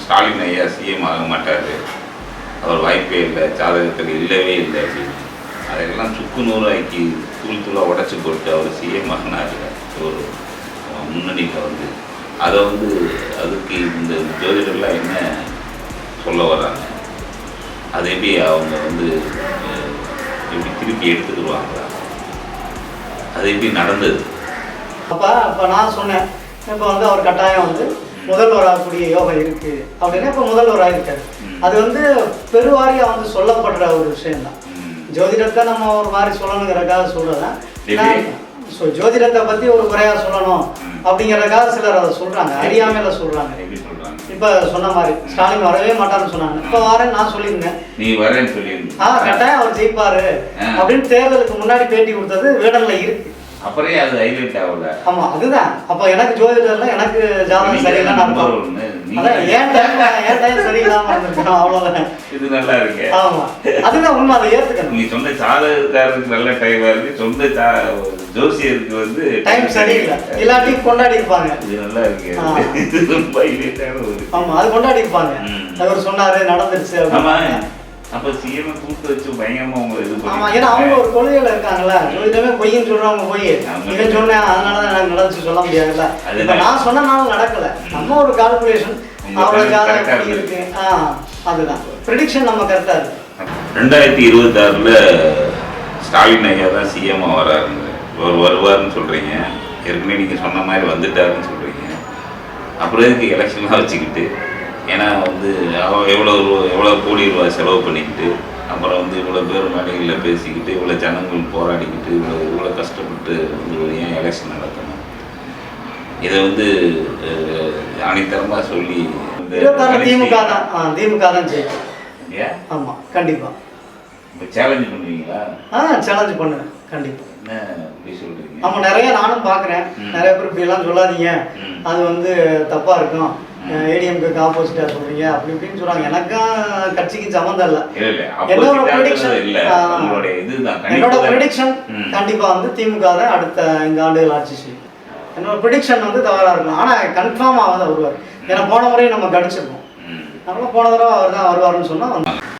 ஸ்டாலின் ஐயா சிஎம் ஆக மாட்டார், அவர் வாய்ப்பே இல்லை, ஜாதகத்தில் இல்லவே இல்லை அப்படின்னு அதையெல்லாம் சுக்கு நூறாக்கி தூள் தூளாக உடச்சி போட்டு அவர் சிஎம் ஆகினார் ஒரு முன்னணியில் வந்து. அதை வந்து அதுக்கு இந்த ஜோதிடர்லாம் என்ன சொல்ல வர்றாங்க, அதை எப்படி அவங்க வந்து எப்படி திருப்பி எடுத்துக்கிடுவாங்களா, அது எப்படி நடந்தது? அப்போ நான் சொன்னேன், இப்போ வந்து அவர் கட்டாயம் வந்து முதல்வர் ஆகக்கூடிய யோகம் இருக்குது அப்படின்னா இப்போ முதல்வராக இருக்காரு. அது வந்து பெருவாரியாக வந்து சொல்லப்படுற ஒரு விஷயம்தான். ஜோதிடத்தை நம்ம ஒரு மாதிரி சொல்லணுங்கிறக்காக சொல்கிறேன். ஜோதிடத்தை பற்றி ஒரு குறையாக சொல்லணும் அப்படிங்கிறதுக்காக சிலர் அதை சொல்கிறாங்க, அறியாமையில் சொல்கிறாங்க. இப்போ சொன்ன மாதிரி ஸ்டாலின் வரவே மாட்டாருன்னு சொன்னாங்க, இப்போ வரேன்னு நான் சொல்லியிருந்தேன். நீ வரேன்னு சொல்லியிருந்தேன். கட்டாயம் அவர் ஜெயிப்பாரு அப்படின்னு தேர்தலுக்கு முன்னாடி பேட்டி கொடுத்தது வேடனில் இருக்கு. அப்புறம் அது ஹைலைட் ஆகல. ஆமா, அதுதான். அப்ப எனக்கு ஜோதிடர்ல எனக்கு ஜாதகம் சரியில்லைன்னு அர்த்தம். அதான் ஏன் டைம் சரியில்லாம இருந்திருக்கணும், அவ்வளவுதான். இது நல்லா இருக்கு. ஆமா, அதுதான் உண்மை, அதை ஏத்துக்கணும். நீ சொன்ன ஜாதகக்காரருக்கு நல்ல டைமா இருக்கு, சொந்த ஜோசியருக்கு வந்து டைம் சரியில்லை, எல்லாத்தையும் கொண்டாடி இருப்பாங்க. இது நல்லா இருக்கு, இது ரொம்ப ஹைலைட்டான ஒரு. ஆமா, அது கொண்டாடி இருப்பாங்க. அவர் சொன்னாரு நடந்துருச்சு. ஆமா, அப்ப சிஎம் கூப்பிட்டு வச்சு பயங்கரமா அவங்க இது பண்ணுவாங்க. ஆமா, ஏன்னா அவங்க ஒரு கொள்கையில இருக்காங்கல்ல, ஜோதிடமே பொய்ன்னு சொல்றவங்க போய் இவன் சொன்னேன் அதனாலதான் எனக்கு நடந்துச்சு சொல்ல முடியாதுல்ல. இப்ப நான் சொன்னனாலும் நடக்கல, நம்ம ஒரு கால்குலேஷன் அவ்வளவு ஜாதகம் இருக்கு. அதுதான் ப்ரெடிக்ஷன் நம்ம கரெக்டா இருக்கு. 2026 ஸ்டாலின் ஐயா தான் சிஎம் வராருங்க, வருவாருன்னு சொல்றீங்க. ஏற்கனவே நீங்க சொன்ன மாதிரி வந்துட்டாருன்னு சொல்றீங்க. அப்புறம் எதுக்கு எலெக்ஷன்லாம் வச்சுக்கிட்டு? ஏன்னா வந்து எவ்வளோ கோடி ரூபாய் செலவு பண்ணிக்கிட்டு, அப்புறம் வந்து இவ்வளோ பேர் மேடைகளில் பேசிக்கிட்டு, இவ்வளோ ஜனங்கள் போராடிக்கிட்டு, இவ்வளோ கஷ்டப்பட்டு வந்து ஏன் எலெக்ஷன் நடத்தணும்? இதை வந்து அனைத்தரமாக சொல்லி திமுக தான் ஜெயிக்கும். ஏன்? ஆமாம், கண்டிப்பாக. இப்போ சேலஞ்சு பண்ணுவீங்களா? சேலஞ்சு பண்ணுவேன் கண்டிப்பாக. என்ன அப்படி சொல்கிறீங்க? ஆமாம், நிறைய நானும் பார்க்குறேன். நிறைய பேர் இப்படிலாம் சொல்லாதீங்க, அது வந்து தப்பாக இருக்கும், ஏடிஎம்க்கு ஆப்போசிட்டாக சொல்கிறீங்க அப்படி இப்படின்னு சொல்கிறாங்க. எனக்கும் கட்சிக்கு சம்மந்தம் இல்லை. என்னோட ப்ரெடிக்ஷன் கண்டிப்பாக வந்து திமுக தான் அடுத்த 5 ஆண்டுகள் ஆட்சி செய்யும். என்னோட ப்ரெடிக்ஷன் வந்து தவறாக இருக்கும், ஆனால் கன்ஃபார்மாக தான் வருவார். ஏன்னா போன முறையும் நம்ம கணிச்சிருக்கோம், அதனால போன தடவை அவர் தான் வருவார்னு சொன்னால் வந்து